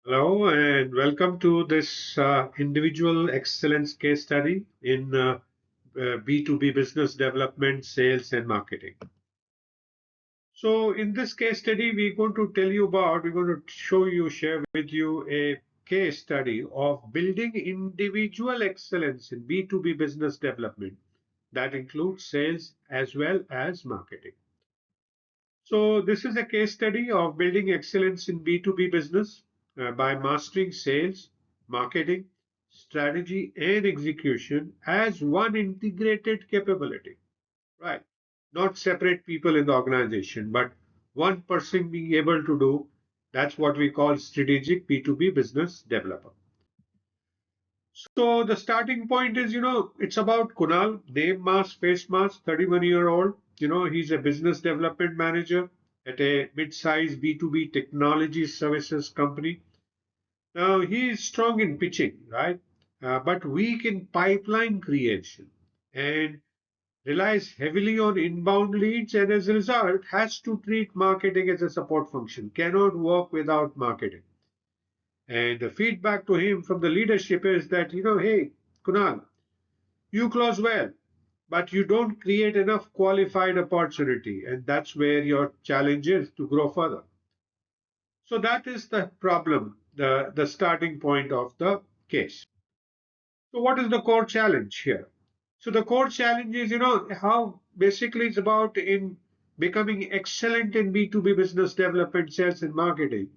Hello and welcome to this individual excellence case study in B2B business development, sales, and marketing. So, in this case study, we're going to share with you a case study of building individual excellence in B2B business development that includes sales as well as marketing. So, this is a case study of building excellence in B2B business by mastering sales, marketing, strategy, and execution as one integrated capability, right? Not separate people in the organization, but one person being able to do. That's what we call strategic B2B business developer. So the starting point is, it's about Kunal, name mask, face mask, 31-year-old. He's a business development manager at a mid-sized B2B technology services company. Now, he is strong in pitching, right? But weak in pipeline creation and relies heavily on inbound leads, and as a result, has to treat marketing as a support function, cannot work without marketing. And the feedback to him from the leadership is that, hey, Kunal, you close well, but you don't create enough qualified opportunity. And that's where your challenge is to grow further. So that is the problem, the starting point of the case. So what is the core challenge here? So the core challenge is, how basically it's about in becoming excellent in B2B business development, sales and marketing,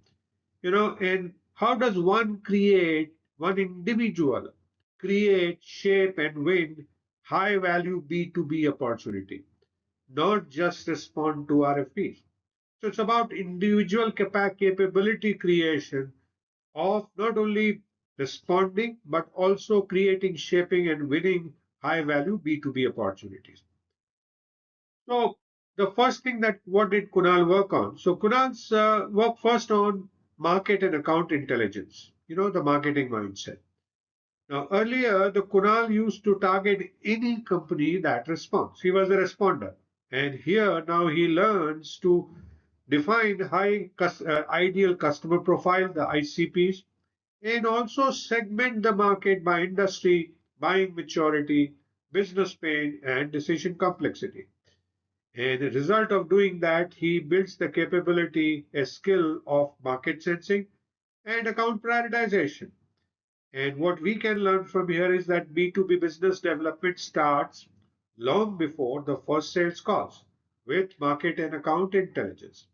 and how does one individual create, shape and win high value B2B opportunity, not just respond to RFPs. So it's about individual capability creation of not only responding, but also creating, shaping, and winning high value B2B opportunities. So the first thing that what did Kunal work on? So Kunal's worked first on market and account intelligence, the marketing mindset. Now earlier, the Kunal used to target any company that responds. He was a responder. And here now he learns to define ideal customer profile, the ICPs, and also segment the market by industry, buying maturity, business pain, and decision complexity. And the result of doing that, he builds the capability, a skill of market sensing and account prioritization. And what we can learn from here is that B2B business development starts long before the first sales calls with market and account intelligence.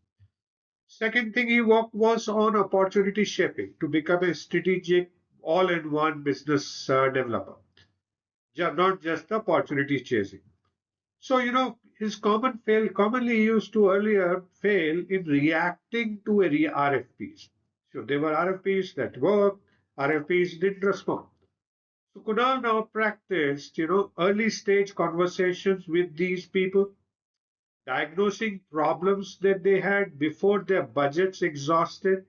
Second thing he worked was on opportunity shaping to become a strategic all-in-one business developer, not just opportunity chasing. So, his commonly used to earlier fail in reacting to RFPs. So there were RFPs that worked, RFPs didn't respond. So Kunal now practiced, early stage conversations with these people, diagnosing problems that they had before their budgets exhausted,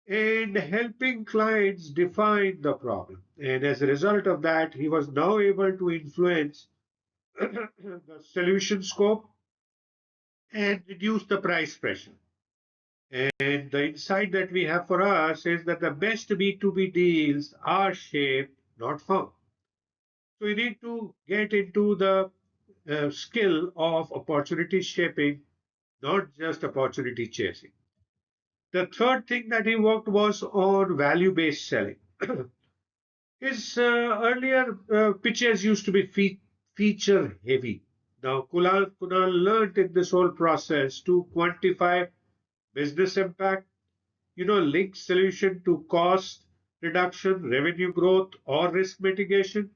and helping clients define the problem. And as a result of that, he was now able to influence the solution scope and reduce the price pressure. And the insight that we have for us is that the best B2B deals are shaped, not found. So we need to get into the skill of opportunity shaping, not just opportunity chasing. The third thing that he worked was on value based selling. His earlier pitches used to be feature heavy. Now, Kunal learned in this whole process to quantify business impact, link solution to cost reduction, revenue growth, or risk mitigation.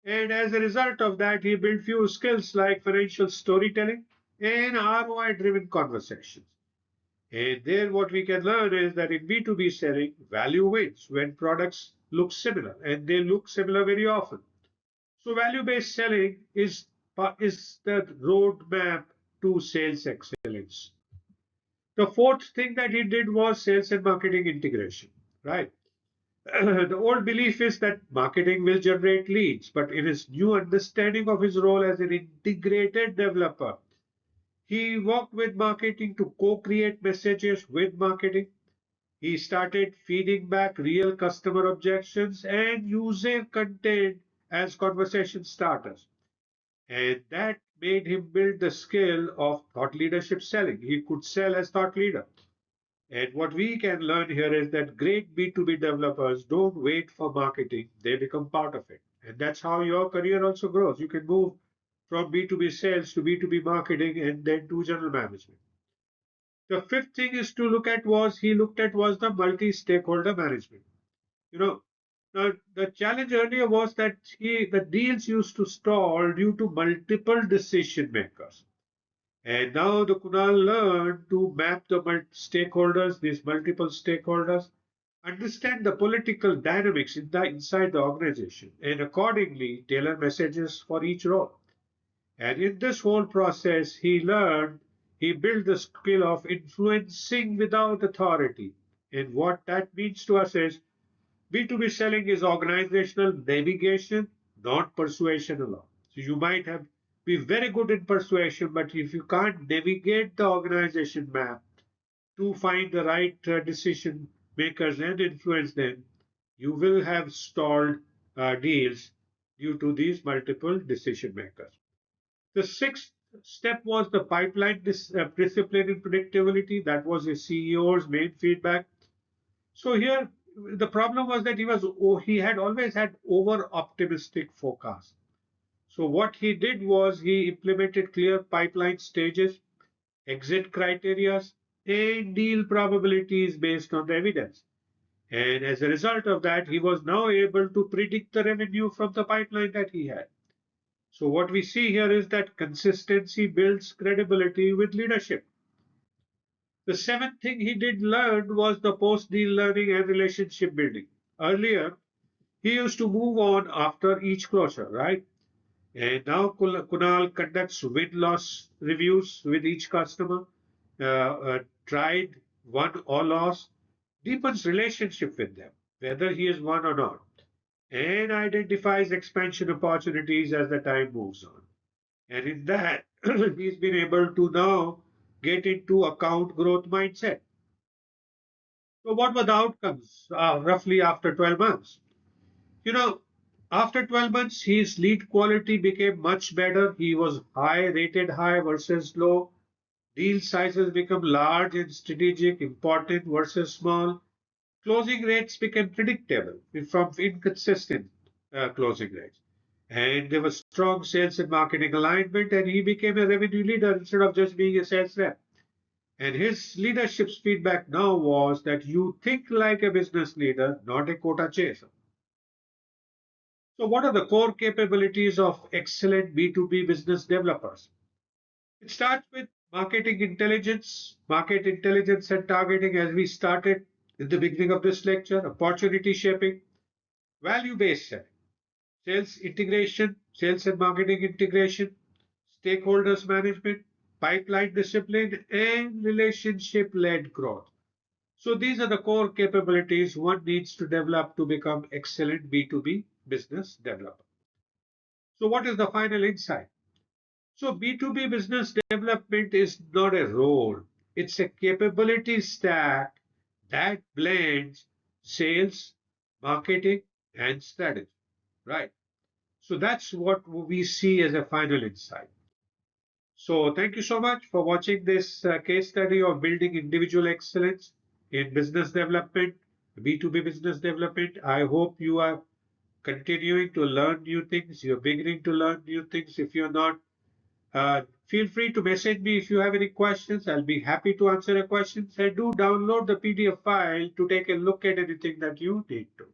And as a result of that, he built few skills like financial storytelling and ROI driven conversations. And there, what we can learn is that in B2B selling, value wins when products look similar, and they look similar very often. So, value based selling is the roadmap to sales excellence. The fourth thing that he did was sales and marketing integration, right? The old belief is that marketing will generate leads, but in his new understanding of his role as an integrated developer, he worked with marketing to co create messages with marketing, He started feeding back real customer objections and user content as conversation starters. And that made him build the skill of thought leadership selling. He could sell as thought leader. And what we can learn here is that great B2B developers don't wait for marketing, they become part of it. And that's how your career also grows. You can move from B2B sales to B2B marketing and then to general management. The fifth thing is to look at was he looked at was the multi-stakeholder management. You know, the challenge earlier was that the deals used to stall due to multiple decision makers. And now the Kunal learned to map the stakeholders, these multiple stakeholders, understand the political dynamics inside the organization, and accordingly tailor messages for each role. And in this whole process, he built the skill of influencing without authority. And what that means to us is B2B selling is organizational navigation, not persuasion alone. So you might have be very good in persuasion, but if you can't navigate the organization map to find the right decision makers and influence them, you will have stalled deals due to these multiple decision makers. The sixth step was the pipeline discipline and predictability. That was a CEO's main feedback. So here, the problem was that he had always had over optimistic forecast. So what he did was he implemented clear pipeline stages, exit criteria, and deal probabilities based on the evidence. And as a result of that, he was now able to predict the revenue from the pipeline that he had. So what we see here is that consistency builds credibility with leadership. The seventh thing he did learn was the post-deal learning and relationship building. Earlier, he used to move on after each closure, right? And now Kunal conducts win-loss reviews with each customer, tried, won or lost, deepens relationship with them, whether he is won or not, and identifies expansion opportunities as the time moves on. And in that, he's been able to now get into account growth mindset. So, what were the outcomes roughly after 12 months? You know, after 12 months, his lead quality became much better. He was rated high versus low. Deal sizes become large and strategic, important versus small. Closing rates became predictable from inconsistent closing rates. And there was strong sales and marketing alignment, and he became a revenue leader instead of just being a sales rep. And his leadership's feedback now was that you think like a business leader, not a quota chaser. So, what are the core capabilities of excellent B2B business developers? It starts with market intelligence and targeting, as we started in the beginning of this lecture, opportunity shaping, value based selling, sales integration, sales and marketing integration, stakeholders management, pipeline discipline, and relationship led growth. So, these are the core capabilities one needs to develop to become excellent B2B business developer. So, what is the final insight? So, B2B business development is not a role, it's a capability stack that blends sales, marketing, and strategy, right? So, that's what we see as a final insight. So, thank you so much for watching this case study of building individual excellence in business development, B2B business development. I hope you are continuing to learn new things, you're beginning to learn new things. If you're not, feel free to message me if you have any questions. I'll be happy to answer your questions. And do download the PDF file to take a look at anything that you need to.